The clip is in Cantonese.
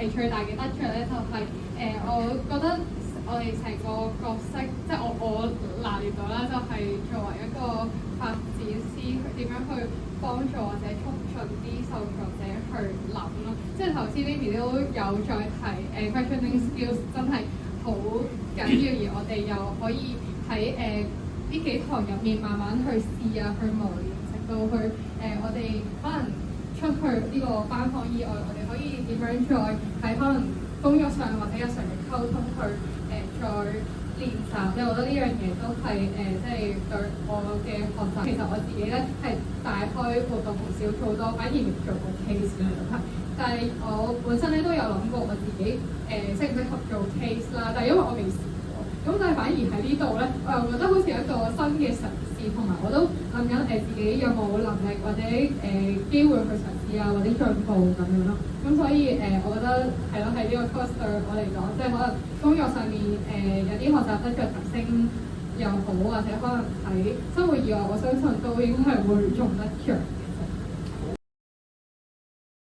最大嘅得着咧，就係、我覺得我哋成個角色，即係我拿捏到啦，就係、作為一個發展師，佢點樣去幫助或者促進啲受助者去諗咯。即係頭先 Lily 都有再提questioning skills 真係好緊要，而我哋又可以喺呢幾堂入面慢慢去試啊，去磨練，直到去我哋可能出去呢個班房以外，我哋可以點樣再喺可能工作上或者日常嘅溝通去再練習。即係我覺得呢樣嘢都係即係對我嘅學習。其實我自己咧係大開活動同小組多，反而未做過 case 嘅係。但係我本身咧都有諗過我自己適唔適合做 case 啦，但係因為我未試過，咁但係反而喺呢度咧，我又覺得好似一個新嘅嘗試，同埋我都諗緊自己有冇能力或者機會去嘗試啊，或者進步咁樣咯。咁所以我覺得係咯，喺呢個 course 對我嚟講，即係可能工作上面有啲學習得着提升又好，或者可能喺生活以外，我相信都應該係會用得着。